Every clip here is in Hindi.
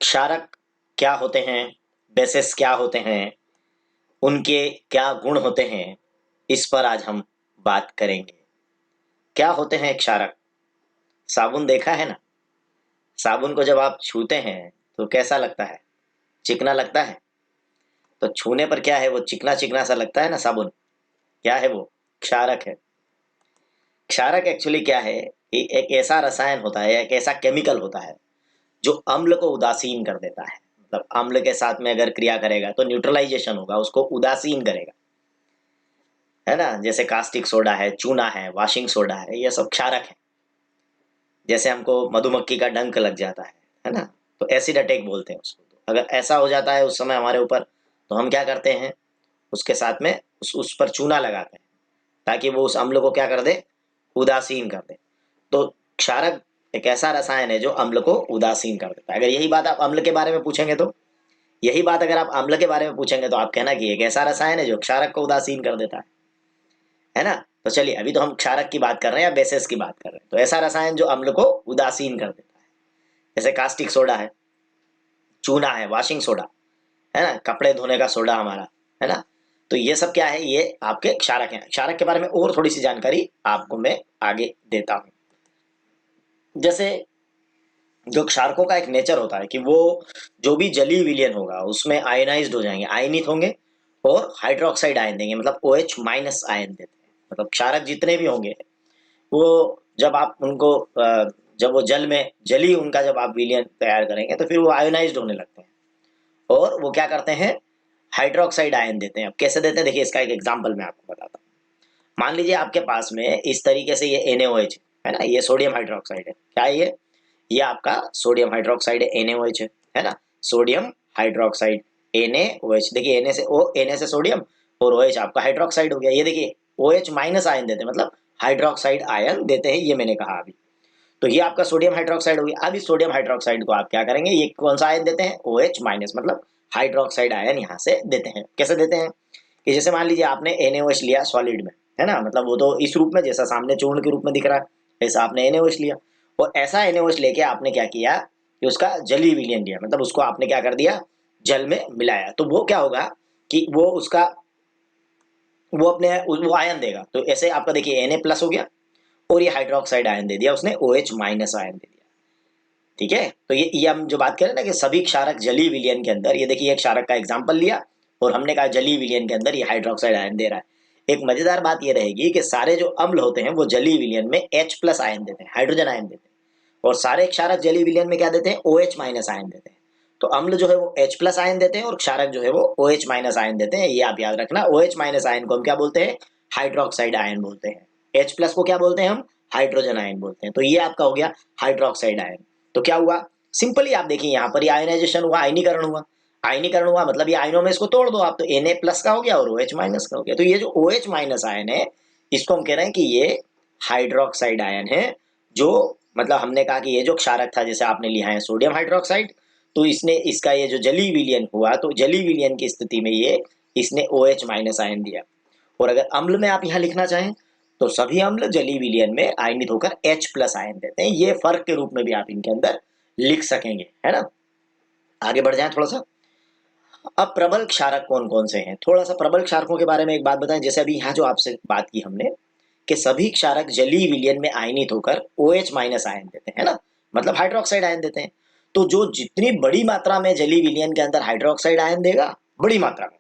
क्षारक क्या होते हैं, बेसिस क्या होते हैं, उनके क्या गुण होते हैं, इस पर आज हम बात करेंगे। क्या होते हैं क्षारक? साबुन देखा है ना? साबुन को जब आप छूते हैं तो कैसा लगता है? चिकना लगता है। तो छूने पर क्या है, वो चिकना चिकना सा लगता है ना साबुन। क्या है वो? क्षारक है। क्षारक एक्चुअली क्या है? ये एक ऐसा रसायन होता है, एक ऐसा केमिकल होता है जो अम्ल को उदासीन कर देता है। मतलब अम्ल के साथ में अगर क्रिया करेगा तो न्यूट्रलाइजेशन होगा, उसको उदासीन करेगा, है ना। जैसे कास्टिक सोडा है, चूना है, वॉशिंग सोडा है, ये सब क्षारक है। जैसे हमको मधुमक्खी का डंक लग जाता है ना, तो एसिड अटैक बोलते हैं उसको। तो अगर ऐसा हो जाता है उस समय हमारे ऊपर, तो हम क्या करते हैं, उसके साथ में उस पर चूना लगाते हैं ताकि वो उस अम्ल को क्या कर दे, उदासीन कर दे। तो क्षारक एक ऐसा रसायन है जो अम्ल को उदासीन कर देता है। अगर यही बात आप अम्ल के बारे में पूछेंगे तो, यही बात अगर आप अम्ल के बारे में पूछेंगे तो आप कहना कि एक ऐसा रसायन है जो क्षारक को उदासीन कर देता है ना। तो चलिए, अभी तो हम क्षारक की बात कर रहे हैं या बेसिस की बात कर रहे हैं। तो ऐसा रसायन जो अम्ल को उदासीन कर देता है, जैसे कास्टिक सोडा है, चूना है, वॉशिंग सोडा है ना, कपड़े धोने का सोडा हमारा, है ना। तो ये सब क्या है, ये आपके क्षारक हैं। क्षारक के बारे में और थोड़ी सी जानकारी आपको मैं आगे देता हूं। जैसे जो क्षारकों का एक नेचर होता है कि वो जो भी जलीय विलयन होगा उसमें आयनाइज्ड हो जाएंगे, आयनित होंगे और हाइड्रोक्साइड आयन देंगे, मतलब OH माइनस आयन देते हैं। मतलब क्षारक जितने भी होंगे वो, जब आप उनको जब वो जल में जली उनका जब आप विलयन तैयार करेंगे तो फिर वो आयोनाइज्ड होने लगते हैं और वो क्या करते हैं, हाइड्रोक्साइड आयन देते हैं। अब कैसे देते हैं, देखिए इसका एक एग्जांपल मैं आपको बताता हूँ। मान लीजिए आपके पास में इस तरीके से ये NaOH है ना, ये सोडियम हाइड्रोक्साइड है। क्या है ये आपका सोडियम हाइड्रोक्साइड है, NaOH है ना। सोडियम हाइड्रोक्साइड NaOH, देखिए Na से सोडियम और OH आपका हाइड्रोक्साइड हो गया। ये देखिए OH माइनस आयन देते हैं, मतलब हाइड्रोक्साइड आयन देते हैं, ये मैंने कहा अभी। तो ये आपका सोडियम हाइड्रोक्साइड हो गया। अब इस सोडियम हाइड्रोक्साइड को आप क्या करेंगे, ये कौन सा आयन देते हैं, OH माइनस, मतलब हाइड्रोक्साइड आयन यहाँ से देते हैं। कैसे देते हैं कि जैसे मान लीजिए आपने NaOH लिया सॉलिड में, है ना, मतलब वो तो इस रूप में जैसा सामने चूर्ण के रूप में दिख रहा है, ऐसा आपने NaOH लिया और ऐसा NaOH लेके आपने क्या किया कि उसका जलीय विलयन लिया, मतलब उसको आपने क्या कर दिया, जल में मिलाया। तो वो क्या होगा कि वो उसका वो आयन देगा। तो ऐसे आपका देखिए Na प्लस हो गया और ये हाइड्रोक्साइड आयन दे दिया उसने, OH माइनस आयन दे दिया। ठीक है, तो ये हम जो बात करें ना कि सभी क्षारक जलीय विलयन के अंदर, ये देखिए एक क्षारक का एग्जांपल लिया और हमने कहा जलीय विलयन के अंदर ये हाइड्रोक्साइड आयन दे रहा है। एक मजेदार बात ये रहेगी कि सारे जो अम्ल होते हैं वो जलीय विलयन में H प्लस आयन देते हैं, हाइड्रोजन आयन देते हैं, और सारे क्षारक जलीय विलयन में क्या देते हैं, OH माइनस आयन देते हैं। तो अम्ल जो है वो H प्लस आयन देते हैं और क्षारक जो है वो OH माइनस आयन देते हैं। ये आप याद रखना, OH माइनस आयन को हम क्या बोलते हैं, हाइड्रोक्साइड आयन बोलते हैं। H प्लस को क्या बोलते हैं हम, हाइड्रोजन आयन बोलते हैं। तो ये आपका हो गया हाइड्रोक्साइड आयन। तो क्या हुआ, सिंपली आप देखिए यहाँ पर आयनाइजेशन हुआ, आयनीकरण हुआ। आयनीकरण हुआ मतलब ये आयनों में इसको तोड़ दो आप, तो Na प्लस का हो गया और OH माइनस का हो गया। तो ये जो OH माइनस आयन है, इसको हम कह रहे हैं कि ये हाइड्रोक्साइड आयन है। जो मतलब हमने कहा कि ये जो क्षारक था, जैसे आपने लिया है सोडियम हाइड्रोक्साइड, तो इसने इसका ये जो जलीय विलयन हुआ, तो जलीय विलयन की स्थिति में ये इसने OH माइनस आयन दिया। और अगर अम्ल में आप यहाँ लिखना चाहें तो सभी अम्ल जलीय विलयन में आयनित होकर H प्लस आयन देते हैं। ये फर्क के रूप में भी आप इनके अंदर लिख सकेंगे, है ना। आगे बढ़ जाएं थोड़ा सा। अब प्रबल क्षारक कौन कौन से हैं, थोड़ा सा प्रबल क्षारकों के बारे में एक बात बताएं। जैसे अभी यहाँ जो आपसे बात की हमने कि सभी क्षारक जलीय विलयन में आयनित होकर OH माइनस आयन देते हैं, है ना, मतलब हाइड्रोक्साइड आयन देते हैं। तो जो जितनी बड़ी मात्रा में जलीय विलयन के अंदर हाइड्रोक्साइड आयन देगा, बड़ी मात्रा में,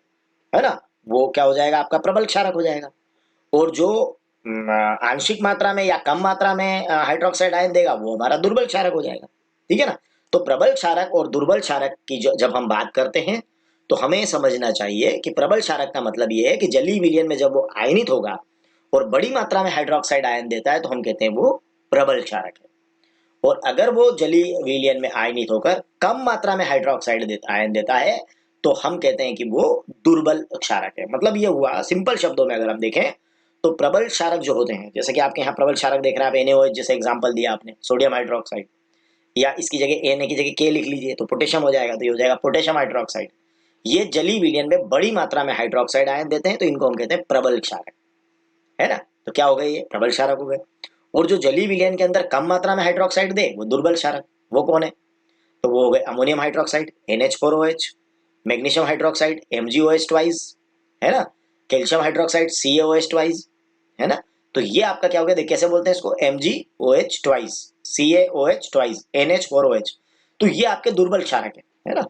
है ना, वो क्या हो जाएगा, आपका प्रबल क्षारक हो जाएगा। और जो आंशिक मात्रा में या कम मात्रा में हाइड्रोक्साइड आयन देगा, वो हमारा दुर्बल क्षारक हो जाएगा। ठीक है ना। तो प्रबल क्षारक और दुर्बल क्षारक की जब हम बात करते हैं तो हमें समझना चाहिए कि प्रबल क्षारक का मतलब ये है कि जलीय विलयन में जब वो आयनित होगा और बड़ी मात्रा में हाइड्रोक्साइड आयन देता है तो हम कहते हैं वो प्रबल क्षारक है। और अगर वो जलीय विलयन में आयनित होकर कम मात्रा में हाइड्रोक्साइड आयन देता है तो हम कहते हैं कि वो दुर्बल क्षारक है। मतलब ये हुआ सिंपल शब्दों में, अगर हम देखें तो प्रबल क्षारक जो होते हैं, जैसे कि आपके यहाँ प्रबल क्षारक देख रहे हैं आप, NaOH जैसे एग्जांपल दिया आपने, सोडियम हाइड्रोक्साइड, या इसकी जगह Na की जगह K लिख लीजिए तो पोटेशियम हो जाएगा, तो ये हो जाएगा पोटेशियम हाइड्रोक्साइड। ये जलीय विलयन में बड़ी मात्रा में हाइड्रोक्साइड आयन देते हैं, तो इनको हम कहते हैं प्रबल क्षारक, है ना। तो क्या हो गए, ये प्रबल क्षारक हो गए। और जो जलीय विलयन के अंदर कम मात्रा में हाइड्रोक्साइड दे वो दुर्बल क्षारक, वो कौन है, तो वो हो गए ammonium hydroxide NH4OH, magnesium hydroxide MgOH twice, है ना, कैल्शियम हाइड्रोक्साइड CaOH ट्वाइस, है ना। तो ये आपका क्या हो गया, देख कैसे बोलते हैं इसको, MgOH twice, CaOH twice, NH4OH। तो ये आपके दुर्बल क्षारक है ना।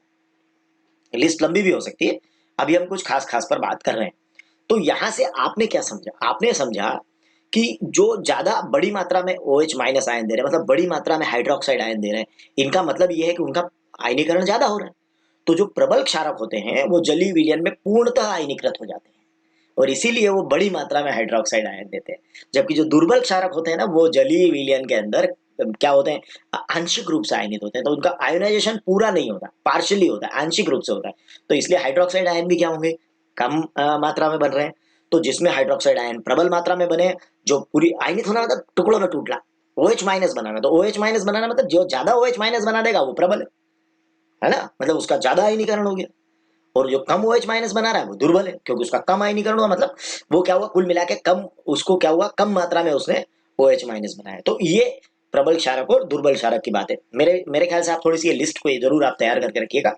लिस्ट लंबी भी हो सकती है, अभी हम कुछ खास खास पर बात कर रहे हैं। तो यहां से आपने क्या समझा, आपने समझा कि जो ज्यादा बड़ी मात्रा में OH माइनस आयन दे रहे हैं, मतलब बड़ी मात्रा में हाइड्रोक्साइड आयन दे रहे हैं, इनका मतलब यह है कि उनका आयनीकरण ज्यादा हो रहा है। तो जो प्रबल क्षारक होते हैं वो जलीय विलयन में पूर्णतः आयनीकृत हो जाते हैं, और इसीलिए वो बड़ी मात्रा में हाइड्रोक्साइड आयन देते हैं। जबकि जो दुर्बल क्षारक होते हैं ना, वो जलीय विलयन के अंदर क्या होते हैं, आंशिक रूप से आयनित होते हैं। तो उनका आयोनाइजेशन पूरा नहीं होता, पार्शियली होता है, आंशिक रूप से होता है। तो इसलिए हाइड्रोक्साइड आयन भी क्या होंगे, कम मात्रा में बन रहे हैं। तो जिसमें हाइड्रोक्साइड आयन प्रबल मात्रा में बने, जो पूरी आयनित होना मतलब टुकड़ों में टूटना, OH माइनस बनाना। तो OH माइनस बनाना मतलब जो ज्यादा OH माइनस बना देगा वो प्रबल है ना, मतलब उसका ज्यादा आयनीकरण हो गया। और जो कम OH माइनस बना रहा है वो दुर्बल है, क्योंकि उसका कम आयनीकरण हुआ, मतलब वो क्या हुआ, कुल मिला के कम, उसको क्या हुआ, कम मात्रा में उसने OH माइनस बनाया। तो ये प्रबल क्षारक और दुर्बल क्षारक की बात है। मेरे मेरे ख्याल से आप थोड़ी सी ये लिस्ट को जरूर आप तैयार करके रखिएगा,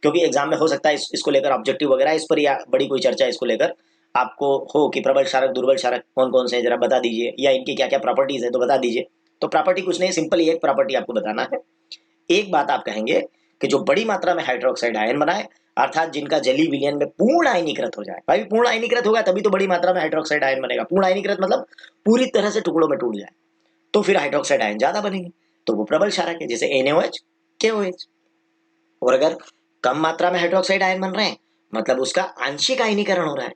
क्योंकि एग्जाम में हो सकता है इसको लेकर ऑब्जेक्टिव वगैरह इस पर या बड़ी कोई चर्चा इसको लेकर आपको हो कि प्रबल क्षारक दुर्बल क्षारक कौन कौन से हैं, जरा बता दीजिए, या इनकी क्या क्या प्रॉपर्टीज है तो बता दीजिए। तो प्रॉपर्टी कुछ नहीं, सिंपल एक प्रॉपर्टी आपको बताना है। एक बात आप कहेंगे कि जो बड़ी मात्रा में हाइड्रोक्साइड आयन बनाए, अर्थात जिनका जलीय विलयन में पूर्ण आयनीकृत हो जाए। भाई पूर्ण आयनीकृत होगा तभी तो बड़ी मात्रा में हाइड्रोक्साइड आयन बनेगा। पूर्ण आयनीकृत मतलब पूरी तरह से टुकड़ों में टूट जाए, तो फिर हाइड्रोक्साइड आयन ज्यादा बनेंगे, तो वो प्रबल क्षारक है, जैसे NaOH KOH। और अगर कम मात्रा में हाइड्रोक्साइड आयन बन रहे हैं, मतलब उसका आंशिक आयनीकरण हो रहा है,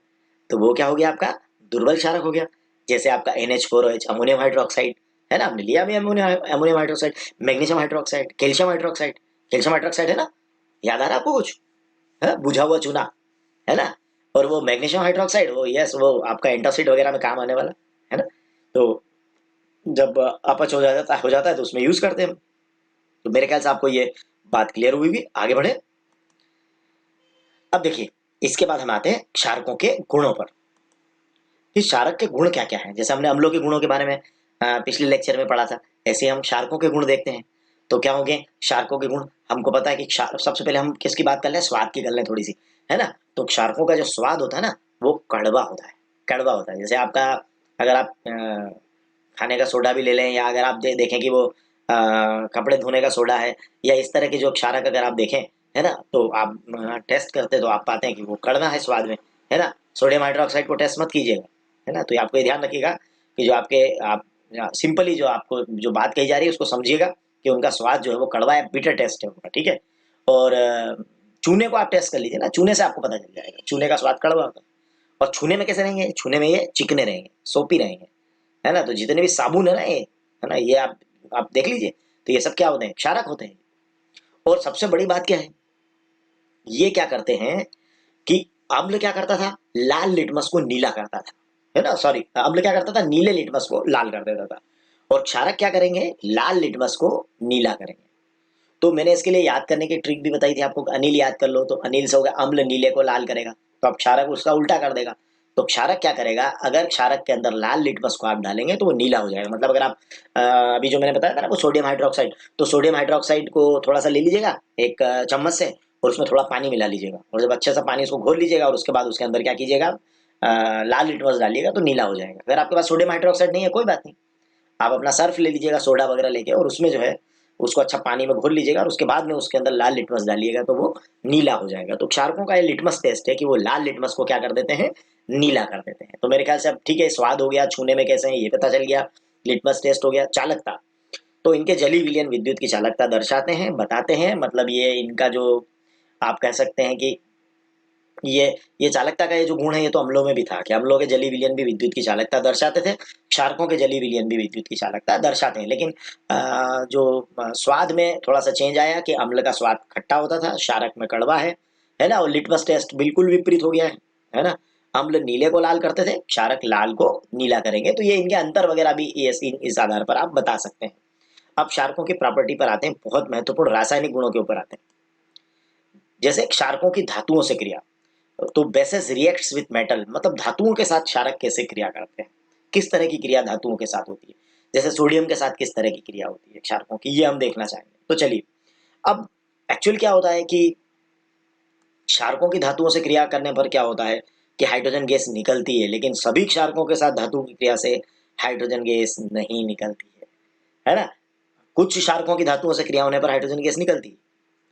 तो वो क्या हो गया, आपका दुर्बल क्षारक हो गया। जैसे आपका NH4OH अमोनियम हाइड्रोक्साइड, है ना, हमने लिया भी ammonium hydroxide, magnesium hydroxide, calcium hydroxide, calcium hydroxide है ना, याद आ रहा है आपको कुछ, है बुझा हुआ चूना, है ना। और वो मैग्नीशियम हाइड्रोक्साइड, वो यस, वो आपका एंटासिड वगैरह में काम आने वाला है ना। तो जब अपच हो जाता है तो उसमें यूज करते हैं हम। तो मेरे ख्याल से आपको ये बात क्लियर हुई भी, आगे बढ़े। अब देखिए, इसके बाद हम आते हैं क्षारकों के गुणों पर कि क्षारक के गुण क्या क्या हैं। जैसे हमने अम्लों के गुणों के बारे में पिछले लेक्चर में पढ़ा था, ऐसे हम क्षारकों के गुण देखते हैं। तो क्या होंगे क्षारकों के गुण, हमको पता है कि सबसे पहले हम किसकी बात कर लें, स्वाद की कर लें थोड़ी सी, है ना। तो क्षारकों का जो स्वाद होता है ना, वो कड़वा होता है, कड़वा होता है। जैसे आपका, अगर आप खाने का सोडा भी ले लें, या अगर आप देखें कि वो कपड़े धोने का सोडा है, या इस तरह के जो क्षारक अगर आप देखें, है ना, तो आप टेस्ट करते तो आप पाते हैं कि वो कड़वा है स्वाद में, है ना। सोडियम हाइड्रोक्साइड को टेस्ट मत कीजिएगा, है ना। तो ये आपको ये ध्यान रखिएगा कि जो आपके आप सिंपली जो आपको जो बात कही जा रही है उसको समझिएगा कि उनका स्वाद जो है वो कड़वा है, बिटर टेस्ट है उनका, ठीक है। और चूने को आप टेस्ट कर लीजिए ना, चूने से आपको पता चल जाएगा चूने का स्वाद कड़वा होता है। और छूने में कैसे रहेंगे, छूने में ये चिकने रहेंगे, सोपी रहेंगे, है ना। तो जितने भी साबुन है ना ये, है ना, ये आप देख लीजिए, तो ये सब क्या होते हैं, क्षारक होते हैं। और सबसे बड़ी बात क्या है, ये क्या करते हैं कि अम्ल क्या करता था, लाल लिटमस को नीला करता था, है ना, सॉरी, अम्ल क्या करता था, नीले लिटमस को लाल कर देता था। और क्षारक क्या करेंगे, लाल लिटमस को नीला करेंगे। तो मैंने इसके लिए याद करने की ट्रिक भी बताई थी आपको, अनिल याद कर लो, तो अनिल से हो गया अम्ल नीले को लाल करेगा, तो अब क्षारक उसका उल्टा कर देगा। तो क्षारक क्या करेगा, अगर क्षारक के अंदर लाल लिटमस को आप डालेंगे तो वो नीला हो जाएगा। मतलब अगर आप अभी जो मैंने बताया था ना वो सोडियम हाइड्रोक्साइड, तो सोडियम हाइड्रोक्साइड को थोड़ा सा ले लीजिएगा एक चम्मच से, और उसमें थोड़ा पानी मिला लीजिएगा, और जब अच्छे से पानी उसको घोल लीजिएगा, और उसके बाद उसके अंदर क्या कीजिएगा, लाल लिटमस डालिएगा तो नीला हो जाएगा। अगर आपके पास सोडियम हाइड्रोक्साइड नहीं है कोई बात नहीं, आप अपना सर्फ ले लीजिएगा, सोडा वगैरह लेके, और उसमें जो है उसको अच्छा पानी में घोल लीजिएगा, और उसके बाद में उसके अंदर लाल लिटमस डालिएगा तो वो नीला हो जाएगा। तो क्षारकों का ये लिटमस टेस्ट है कि वो लाल लिटमस को क्या कर देते हैं, नीला कर देते हैं। तो मेरे ख्याल से अब ठीक है, स्वाद हो गया, छूने में कैसे हैं ये पता चल गया, लिटमस टेस्ट हो गया। चालकता, तो इनके जलीय विलयन विद्युत की चालकता दर्शाते हैं, बताते हैं, मतलब ये इनका जो आप कह सकते हैं कि ये ये चालकता का ये जो गुण है, ये तो अम्लों में भी था कि अम्लों के जलीय विलयन भी विद्युत की चालकता दर्शाते थे, क्षारकों के जलीय विलयन भी विद्युत की चालकता दर्शाते हैं। लेकिन जो स्वाद में थोड़ा सा चेंज आया कि अम्ल का स्वाद खट्टा होता था, क्षारक में कड़वा है ना। और लिटमस टेस्ट बिल्कुल विपरीत हो गया है ना। अम्ल नीले को लाल करते थे, क्षारक लाल को नीला करेंगे। तो ये इनके अंतर वगैरह भी इस आधार पर आप बता सकते हैं। अब क्षारकों की प्रॉपर्टी पर आते हैं, बहुत महत्वपूर्ण रासायनिक गुणों के ऊपर आते हैं। जैसे क्षारकों की धातुओं से क्रिया, तो बेसिस रिएक्ट्स विथ मेटल, मतलब धातुओं के साथ क्षारक कैसे क्रिया करते हैं, किस तरह की क्रिया धातुओं के साथ होती है। जैसे सोडियम के साथ किस तरह की क्रिया होती है क्षारकों की, ये हम देखना चाहेंगे। तो चलिए, अब एक्चुअल क्या होता है कि क्षारकों की धातुओं से क्रिया करने पर क्या होता है कि हाइड्रोजन गैस निकलती है, लेकिन सभी क्षारकों के साथ धातु की क्रिया से हाइड्रोजन गैस नहीं निकलती है ना। कुछ क्षारकों की धातुओं से क्रिया होने पर हाइड्रोजन गैस निकलती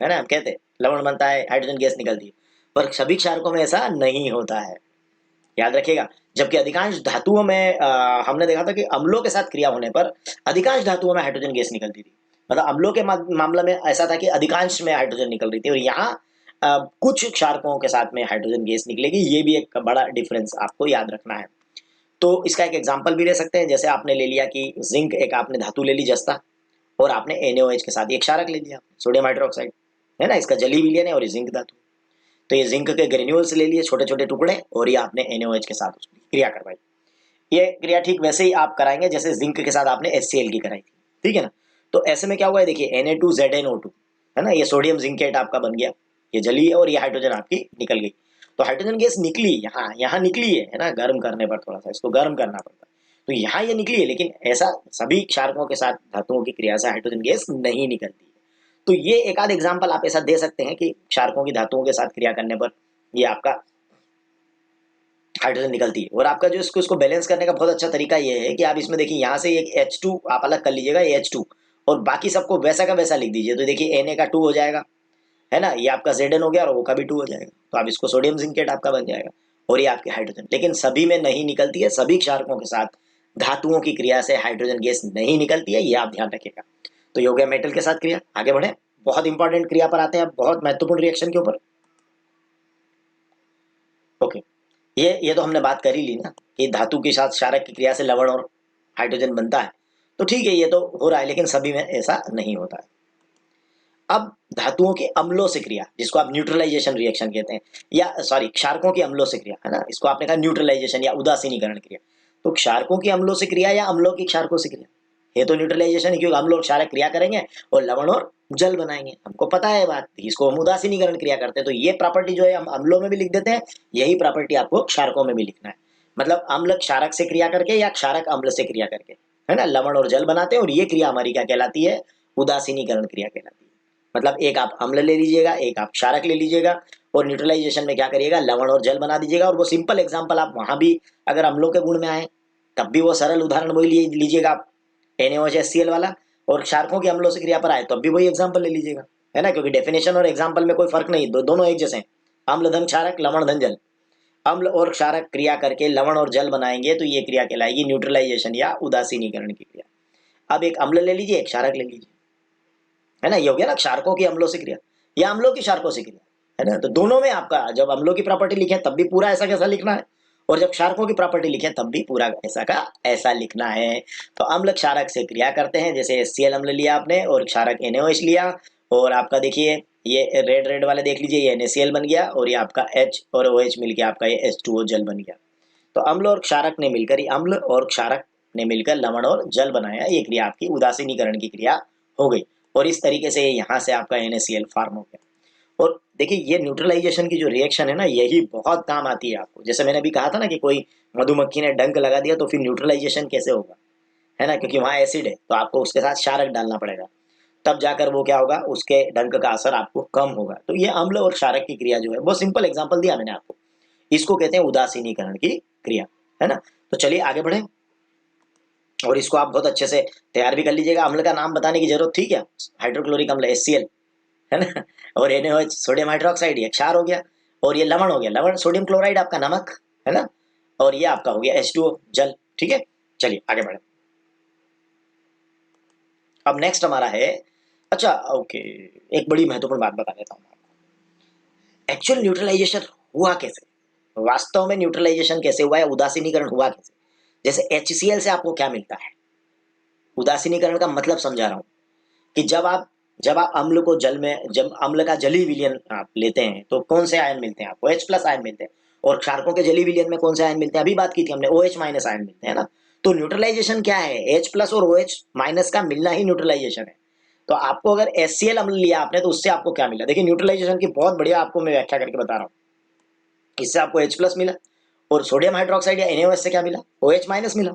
है ना, हम कहते हैं लवण बनता है हाइड्रोजन गैस निकलती है, पर सभी क्षारकों में ऐसा नहीं होता है, याद रखिएगा। जबकि अधिकांश धातुओं में हमने देखा था कि अम्लों के साथ क्रिया होने पर अधिकांश धातुओं में हाइड्रोजन गैस निकलती थी, मतलब अम्लों के मामले में ऐसा था कि अधिकांश में हाइड्रोजन निकल रही थी, और यहाँ कुछ क्षारकों के साथ में हाइड्रोजन गैस निकलेगी। ये भी एक बड़ा डिफरेंस आपको याद रखना है। तो इसका एक एग्जाम्पल भी ले सकते हैं, जैसे आपने ले लिया कि जिंक, एक आपने धातु ले ली जस्ता, और आपने NaOH के साथ एक क्षारक ले लिया सोडियम हाइड्रोक्साइड, है ना, इसका जली विलयन है और ये जिंक धातु। तो ये जिंक के ग्रेन्यूल्स ले लिए छोटे छोटे टुकड़े, और ये आपने NaOH के साथ उसकी क्रिया करवाई। ये क्रिया ठीक वैसे ही आप कराएंगे जैसे जिंक के साथ आपने HCl की कराई थी, ठीक है ना। तो ऐसे में क्या हुआ है, देखिए Na2ZnO2, है ना, ये सोडियम जिंकेट आपका बन गया, ये जली है और ये हाइड्रोजन आपकी निकल गई। तो हाइड्रोजन गैस निकली यहाँ यहाँ निकली है ना, गर्म करने पर थोड़ा सा इसको गर्म करना पड़ता है, तो यहाँ ये निकली है, लेकिन ऐसा सभी क्षारकों के साथ धातुओं की क्रिया से हाइड्रोजन गैस नहीं निकलती है। तो ये एक आध एग्जाम्पल आप ऐसा दे सकते हैं कि क्षारकों की धातुओं के साथ क्रिया करने पर ये आपका हाइड्रोजन निकलती है। और आपका जो इसको बैलेंस करने का बहुत अच्छा तरीका ये है कि आप इसमें देखिए यहाँ से एक H2 आप अलग कर लीजिएगा, ये H2, और बाकी सबको वैसा का वैसा लिख दीजिए। तो देखिए Na का 2 हो जाएगा, है ना, ये आपका Zn हो गया और O का भी 2 हो जाएगा, तो आप इसको सोडियम जिंकेट आपका बन जाएगा, और ये आपकी हाइड्रोजन। लेकिन सभी में नहीं निकलती है, सभी क्षारकों के साथ धातुओं की क्रिया से हाइड्रोजन गैस नहीं निकलती है, ये आप ध्यान रखिएगा। तो ये हो गया मेटल के साथ क्रिया। आगे बढ़े, बहुत इंपॉर्टेंट क्रिया पर आते हैं, बहुत महत्वपूर्ण रिएक्शन के ऊपर। ओके, ये तो हमने बात कर ही ली ना कि धातु के साथ क्षारक की क्रिया से लवण और हाइड्रोजन बनता है, तो ठीक है, ये तो हो रहा है, लेकिन सभी में ऐसा नहीं होता है। अब धातुओं के अम्लों से क्रिया, जिसको आप न्यूट्रलाइजेशन रिएक्शन कहते हैं, या सॉरी क्षारकों के अम्लों से क्रिया, है ना, इसको आपने कहा न्यूट्रलाइजेशन या उदासीनीकरण क्रिया। तो क्षारकों के अम्लों से क्रिया या अम्लों की क्षारकों से क्रिया, ये तो न्यूट्रलाइजेशन है, क्योंकि अम्ल और क्षारक क्रिया करेंगे और लवण और जल बनाएंगे, हमको पता है बात, इसको हम उदासीनीकरण क्रिया करते हैं। तो ये प्रॉपर्टी जो है हम अम्लों में भी लिख देते हैं, यही प्रॉपर्टी आपको क्षारकों में भी लिखना है। मतलब अम्ल क्षारक से क्रिया करके या क्षारक अम्ल से क्रिया करके, है ना, लवण और जल बनाते हैं, और ये क्रिया हमारी क्या कहलाती है, उदासीनीकरण क्रिया कहलाती है। मतलब एक आप अम्ल ले लीजिएगा, एक आप क्षारक ले लीजिएगा, और न्यूट्रलाइजेशन में क्या करिएगा, लवण और जल बना दीजिएगा। और वो सिंपल एग्जांपल आप वहां भी अगर अम्लों के गुण में आए तब भी वो सरल उदाहरण वही लीजिएगा आप, NaOH वाला, और क्षारकों के अम्लों से क्रिया पर आए तब भी वही एग्जाम्पल ले लीजिएगा, है ना, क्योंकि डेफिनेशन और एग्जाम्पल में कोई फर्क नहीं, दोनों एक जैसे हैं। अम्ल धन क्षारक, लवण धन जल, अम्ल और क्षारक क्रिया करके लवण और जल बनाएंगे, तो ये क्रिया कहलाएगी न्यूट्रलाइजेशन या उदासीनीकरण की क्रिया। अब एक अम्ल ले लीजिए, एक क्षारक ले लीजिए, है ना, ये हो गया ना क्षारकों की अम्लों से क्रिया या अम्लों की क्षारकों से क्रिया, है ना। तो दोनों में आपका जब अम्लों की प्रॉपर्टी लिखे तब भी पूरा ऐसा कैसा लिखना है, और जब क्षारकों की प्रॉपर्टी लिखे तब भी पूरा ऐसा का ऐसा लिखना है। तो अम्ल क्षारक से क्रिया करते हैं, जैसे HCl अम्ल लिया आपने और क्षारक NaOH लिया, और आपका देखिए ये रेड रेड वाले देख लीजिए, ये NaCl बन गया, और ये आपका H और OH मिलकर आपका ये H2O जल बन गया। तो अम्ल और क्षारक ने मिलकर, अम्ल और क्षारक ने मिलकर लवण और जल बनाया, ये क्रिया आपकी उदासीनीकरण की क्रिया हो गई, और इस तरीके से यहाँ से आपका NaCl फॉर्म हो गया। और देखिए ये न्यूट्रलाइजेशन की जो रिएक्शन है ना, यही बहुत काम आती है आपको। जैसे मैंने अभी कहा था ना कि कोई मधुमक्खी ने डंक लगा दिया तो फिर न्यूट्रलाइजेशन कैसे होगा, है ना, क्योंकि वहां एसिड है, तो आपको उसके साथ क्षारक डालना पड़ेगा, तब जाकर वो क्या होगा, उसके डंक का असर आपको कम होगा। तो ये अम्ल और क्षारक की क्रिया जो है, बहुत सिंपल एग्जाम्पल दिया मैंने आपको, इसको कहते हैं उदासीनीकरण की क्रिया, है ना। तो चलिए आगे बढ़े, और इसको आप बहुत अच्छे से तैयार भी कर लीजिएगा। अम्ल का नाम बताने की जरूरत थी क्या, हाइड्रोक्लोरिक अम्ल HCl, है ना, और NaOH सोडियम हाइड्रोक्साइड, ये क्षार हो गया, और ये लवण हो गया, लवण सोडियम क्लोराइड आपका नमक, है ना, और ये आपका हो गया H2O जल, ठीक है। चलिए आगे बढ़े, अब नेक्स्ट हमारा है, अच्छा ओके, एक बड़ी महत्वपूर्ण बात बता देता हूँ, एक्चुअल न्यूट्रलाइजेशन हुआ कैसे, वास्तव में न्यूट्रलाइजेशन कैसे हुआ है, उदासीनीकरण हुआ कैसे। जैसे HCl से आपको क्या मिलता है, उदासीनीकरण का मतलब समझा रहा हूं कि जब आप अम्ल को जल में, जब अम्ल का जली विलयन आप लेते हैं तो कौन से आयन मिलते हैं आपको, H+ आयन मिलते हैं, और क्षारकों के जली विलयन में कौन से आयन मिलते हैं, अभी बात की थी हमने, OH- आयन मिलते हैं ना। तो न्यूट्रलाइजेशन क्या है, H+ और OH- का मिलना ही न्यूट्रलाइजेशन है। तो आपको अगर HCl अम्ल लिया आपने तो उससे आपको क्या मिला, देखिए न्यूट्रलाइजेशन की बहुत बढ़िया आपको मैं व्याख्या करके बता रहा हूँ। इससे आपको H+ मिला, और सोडियम हाइड्रोक्साइड या NaOH से क्या मिला, OH- मिला,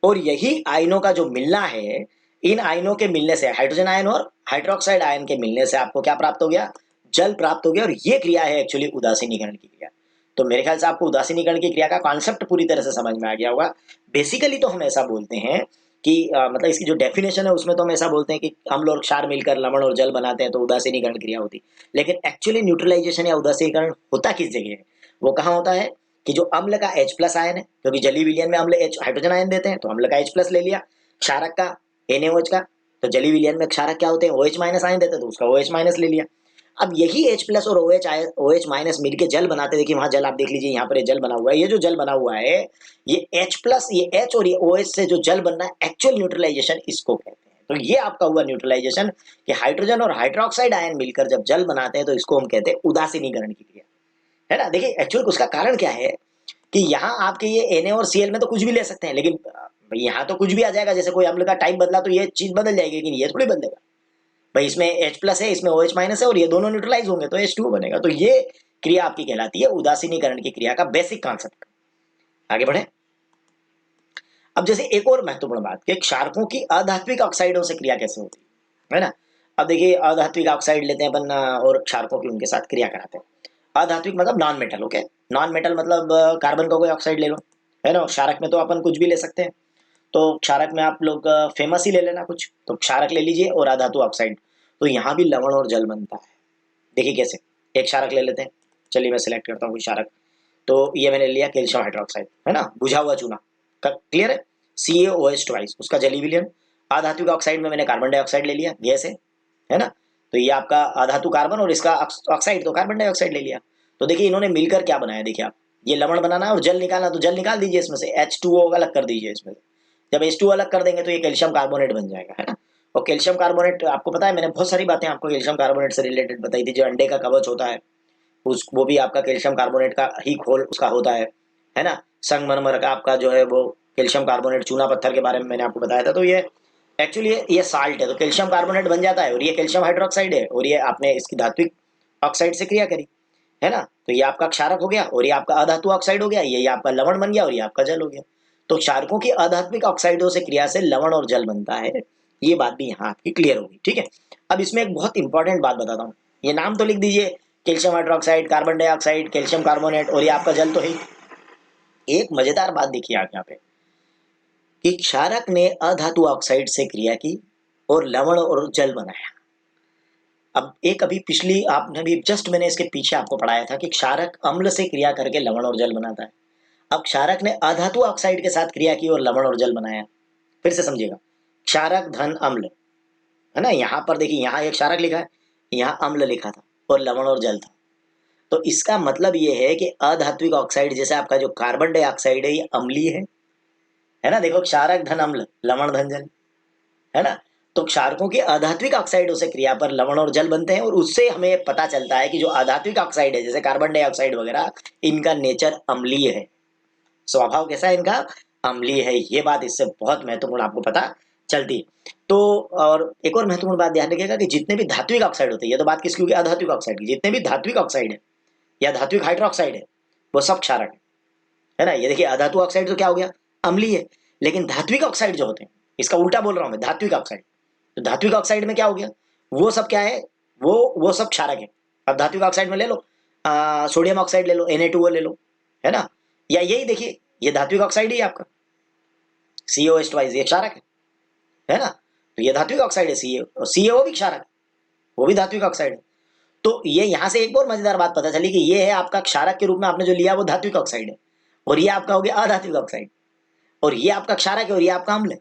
और यही आयनों का जो मिलना है इन आयनों के मिलने से, हाइड्रोजन आयन और हाइड्रोक्साइड आयन के मिलने से आपको क्या प्राप्त हो गया? जल प्राप्त हो गया। और ये क्रिया है एक्चुअली उदासीनीकरण की क्रिया। तो मेरे ख्याल से आपको उदासीनीकरण की क्रिया का कॉन्सेप्ट पूरी तरह से समझ में आ गया होगा। बेसिकली तो हम ऐसा बोलते हैं कि मतलब इसकी जो डेफिनेशन है उसमें तो हम ऐसा बोलते हैं कि अम्ल और क्षार मिलकर लवण और जल बनाते हैं तो उदासीनीकरण क्रिया होती है। लेकिन एक्चुअली न्यूट्रलाइजेशन या उदासीनीकरण होता किस जगह है? वो कहाँ होता है कि जो अम्ल का H प्लस आयन है, क्योंकि जलीय विलयन में अम्ल H हाइड्रोजन आयन देते हैं, तो अम्ल का H प्लस ले लिया, क्षारक का NaOH का, तो जलीय विलयन में क्षारक क्या होते हैं? OH माइनस आयन देते हैं, तो उसका OH माइनस ले लिया। अब यही H प्लस और OH माइनस मिलके जल बनाते, देखिए वहां जल आप देख लीजिए, यहाँ पर ये जल बना हुआ है। ये जो जल बना हुआ है ये H प्लस, ये H और ये OH से जो जल बनना है, एक्चुअल न्यूट्रलाइजेशन इसको कहते हैं। तो ये आपका हुआ न्यूट्रलाइजेशन कि हाइड्रोजन और हाइड्रोक्साइड आयन मिलकर जब जल बनाते हैं तो इसको हम कहते हैं उदासीनीकरण की क्रिया, है ना। देखिए एक्चुअल उसका कारण क्या है कि यहाँ आपके ये Na और Cl में तो कुछ भी ले सकते हैं, लेकिन यहाँ तो कुछ भी आ जाएगा। जैसे कोई अम्ल का टाइप बदला तो ये चीज बदल जाएगी, लेकिन ये थोड़ी बदलेगा भाई। इसमें H प्लस है, इसमें OH माइनस है, और ये दोनों न्यूट्रलाइज होंगे तो H2 बनेगा। तो ये क्रिया आपकी कहलाती है उदासीनीकरण की क्रिया का बेसिक कॉन्सेप्ट। आगे बढ़े। अब जैसे एक और महत्वपूर्ण बात कि क्षारकों की अधात्विक ऑक्साइडों से क्रिया कैसे होती है ना। अब देखिए अधात्विक ऑक्साइड लेते हैं अपन और क्षारकों की उनके साथ क्रिया कराते हैं। अधात्विक मतलब non metal, okay. Non metal मतलब कार्बन का कोई ऑक्साइड ले लो, है ना। क्षारक में तो अपन कुछ भी ले सकते हैं, तो क्षारक में आप लोग फेमस ही ले लेना कुछ, तो क्षारक ले लीजिए और अधातु ऑक्साइड। तो यहाँ भी लवण और जल बनता है। देखिए कैसे, एक क्षारक ले लेते हैं, चलिए मैं सिलेक्ट करता हूँ कोई क्षारक। तो ये मैंने लिया कैल्शियम हाइड्रोक्साइड, है ना, बुझा हुआ चूना, क्लियर है। CaOH ट्वाइस, उसका जलीय विलयन। अधातु ऑक्साइड में मैंने कार्बन डाइऑक्साइड ले लिया, गैस है ना। तो ये आपका अधातु कार्बन और इसका ऑक्साइड तो कार्बन डाइऑक्साइड ले लिया। तो देखिए इन्होंने मिलकर क्या बनाया, देखिए आप, ये लवण बनाना है और जल निकालना, तो जल निकाल दीजिए इसमें से, H2O अलग कर दीजिए इसमें से। जब H2O अलग कर देंगे तो ये कैल्शियम कार्बोनेट बन जाएगा, है ना। और कैल्शियम कार्बोनेट आपको पता है, मैंने बहुत सारी बातें आपको कैल्शियम कार्बोनेट से रिलेटेड बताई थी। जो अंडे का कवच होता है उस, वो भी आपका कैल्शियम कार्बोनेट का ही खोल उसका होता है ना। संगमरमर का आपका जो है वो कैल्शियम कार्बोनेट, चूना पत्थर के बारे में मैंने आपको बताया था। तो ये एक्चुअली ये साल्ट है, तो कैल्शियम कार्बोनेट बन जाता है, और ये कैल्शियम हाइड्रोक्साइड है, और ये आपने इसकी धात्विक ऑक्साइड से क्रिया करी, है ना। तो ये आपका क्षारक हो गया, और ये आपका अधातु ऑक्साइड हो गया, ये आपका लवण बन गया, और ये आपका जल हो गया। तो क्षारकों की अधात्मिक ऑक्साइडों से क्रिया से लवण और जल बनता है। ये बात भी यहाँ आपकी क्लियर होगी, ठीक है। अब इसमें एक बहुत इंपॉर्टेंट बात बताता हूँ, ये नाम तो लिख दीजिए, calcium hydroxide, carbon dioxide, calcium carbonate, और ये आपका जल तो है। एक मजेदार बात देखिए आप यहाँ पे कि क्षारक ने अधातु ऑक्साइड से क्रिया की और लवण और जल बनाया। अब एक अभी पिछली आपने भी जस्ट मैंने इसके पीछे आपको पढ़ाया था कि क्षारक अम्ल से क्रिया करके लवण और जल बनाता है। अब क्षारक ने अधातु ऑक्साइड के साथ क्रिया की और लवण और जल बनाया। फिर से समझिएगा, क्षारक धन अम्ल, है ना। यहाँ पर देखिए, यहाँ एक क्षारक लिखा है, यहाँ अम्ल लिखा था, और लवण और जल था। तो इसका मतलब ये है कि अधात्विक ऑक्साइड जैसे आपका जो कार्बन डाइऑक्साइड है ये अम्लीय है ना। देखो, क्षारक धन अम्ल, लवण धन जल, है ना। तो क्षारकों के अधात्विक ऑक्साइडों से क्रिया पर लवण और जल बनते हैं, और उससे हमें पता चलता है कि जो अधात्विक ऑक्साइड है जैसे कार्बन डाइऑक्साइड वगैरह, इनका नेचर अम्लीय है। स्वभाव कैसा है इनका? अम्लीय है। ये बात इससे बहुत महत्वपूर्ण आपको पता चलती। तो और एक और महत्वपूर्ण बात ध्यान रखिएगा कि जितने भी धात्विक ऑक्साइड होते हैं, ये तो बात किसकी होगी? अधात्विक ऑक्साइड की। जितने भी धात्विक ऑक्साइड है या धात्विक हाइड्रोक्साइड है वो सब क्षारक है ना। ये देखिए, अधातु ऑक्साइड तो क्या हो गया? अम्लीय है। लेकिन धात्विक ऑक्साइड जो होते हैं, इसका उल्टा बोल रहा हूं मैं, धात्विक ऑक्साइड, तो धात्विक ऑक्साइड में क्या हो गया? वो सब क्या है? वो सब क्षारक है। अब धात्विक ऑक्साइड में ले लो, सोडियम ऑक्साइड ले लो, Na2O ले लो, है ना। या यही देखिए, ये धात्विक ऑक्साइड ही आपका COH2, ये क्षारक है ना। तो ये धात्विक ऑक्साइड है CaO, और CaO भी क्षारक, वो भी धात्विक ऑक्साइड है। तो ये यहाँ से एक और मजेदार बात पता चली कि ये है आपका क्षारक के रूप में आपने जो लिया वो धात्विक ऑक्साइड है, और ये आपका हो गया अधात्विक ऑक्साइड, और ये आपका क्षारक है, और ये आपका अम्ल है।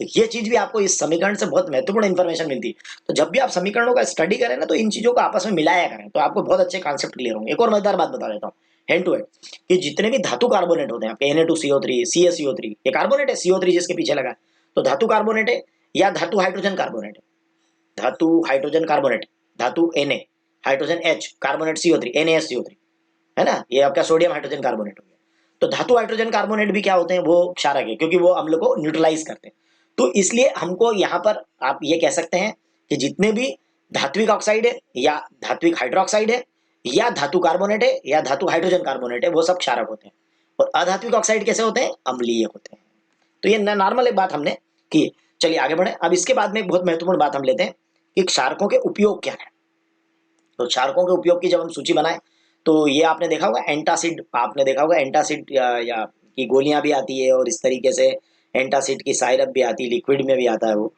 तो ये चीज भी आपको इस समीकरण से बहुत महत्वपूर्ण इंफॉर्मेशन मिलती है। तो जब भी आप समीकरणों का स्टडी करें ना, तो इन चीजों को आपस में मिलाया करें, तो आपको बहुत अच्छे कॉन्सेप्ट क्लियर होंगे। एक और मजेदार बात बता देता हूँ हैंड टू हैंड, कि जितने भी धातु कार्बोनेट होते हैं आपके Na2CO3, CaCO3, ये कार्बोनेट है, CO3 जिसके पीछे लगा, तो धातु कार्बोनेट है या धातु हाइड्रोजन कार्बोनेट है? धातु हाइड्रोजन कार्बोनेट, धातु Na, hydrogen H, carbonate CO3, NaSCO3, है ना। ये आपका सोडियम हाइड्रोजन कार्बोनेट हो गया। तो धातु हाइड्रोजन कार्बोनेट भी क्या होते हैं? वो क्षारक है, क्योंकि वो अम्ल को न्यूट्रलाइज करते हैं। तो इसलिए हमको यहाँ पर आप ये कह सकते हैं कि जितने भी धात्विक ऑक्साइड है या धात्विक हाइड्रोक्साइड है या धातु कार्बोनेट है या धातु हाइड्रोजन कार्बोनेट है, वो सब क्षारक होते हैं। और अधात्विक ऑक्साइड कैसे होते हैं? अम्लीय होते हैं। तो ये नॉर्मल एक बात हमने की। चलिए आगे बढ़े। अब इसके बाद में एक बहुत महत्वपूर्ण बात हम लेते हैं कि क्षारकों के उपयोग क्या है। तो क्षारकों के उपयोग की जब हम सूची बनाए तो ये आपने देखा होगा एंटासिड, आपने देखा होगा एंटासिड या की गोलियां भी आती है और इस तरीके से एंटासिड की साइरप भी आती है, लिक्विड में भी आता है वो।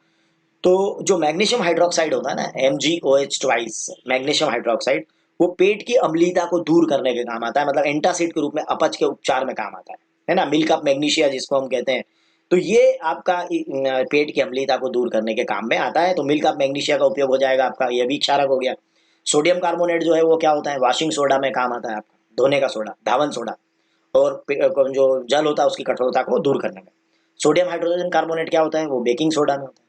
तो जो मैग्नीशियम हाइड्रोक्साइड होता है ना, MgOH मैग्नीशियम हाइड्रोक्साइड, वो पेट की अम्लीयता को दूर करने के काम आता है, मतलब एंटासिड के रूप में अपच के उपचार में काम आता है ना, मिल्क ऑफ मैग्नीशिया जिसको हम कहते हैं। तो ये आपका पेट की अम्लीयता को दूर करने के काम में आता है। तो मिल्क ऑफ मैग्नीशिया का उपयोग हो जाएगा आपका, ये भी क्षारक हो गया। सोडियम कार्बोनेट जो है वो क्या होता है, वॉशिंग सोडा में काम आता है आपका, धोने का सोडा, धावन सोडा। और जो जल होता है उसकी कठोरता को दूर करने में। सोडियम हाइड्रोजन कार्बोनेट क्या होता है, वो बेकिंग सोडा में होता है,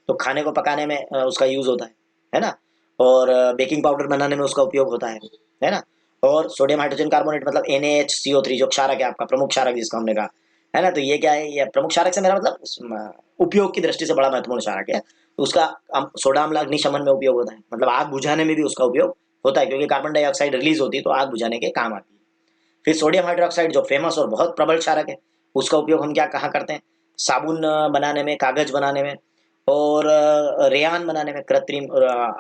तो खाने को पकाने में उसका यूज होता है ना। और बेकिंग पाउडर बनाने में उसका उपयोग होता है ना। और सोडियम हाइड्रोजन कार्बोनेट मतलब NaHCO3 जो क्षारक है आपका, प्रमुख क्षारक जिसको हमने कहा, है ना। तो ये क्या है, ये प्रमुख क्षारक से मेरा मतलब उपयोग की दृष्टि से बड़ा महत्वपूर्ण क्षारक है। तो उसका सोडा अम्ल अग्निशमन में उपयोग होता है, मतलब आग बुझाने में भी उसका उपयोग होता है, क्योंकि कार्बन डाइऑक्साइड रिलीज होती है तो आग बुझाने के काम आती है। फिर सोडियम हाइड्रोक्साइड जो फेमस और बहुत प्रबल क्षारक है, उसका उपयोग हम क्या कहाँ करते हैं, साबुन बनाने में, कागज बनाने में, और रेयान बनाने में, कृत्रिम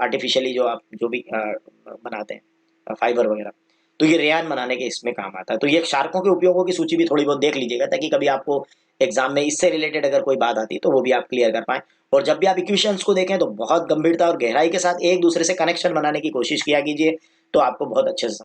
आर्टिफिशियली जो आप जो भी बनाते हैं फाइबर वगैरह, तो ये रेयान बनाने के इसमें काम आता है। तो ये क्षारकों के उपयोगों की सूची भी थोड़ी बहुत देख लीजिएगा, ताकि कभी आपको एग्जाम में इससे रिलेटेड अगर कोई बात आती है तो वो भी आप क्लियर कर पाए। और जब भी आप इक्वेशंस को देखें तो बहुत गंभीरता और गहराई के साथ एक दूसरे से कनेक्शन बनाने की कोशिश किया कीजिए, तो आपको बहुत अच्छे से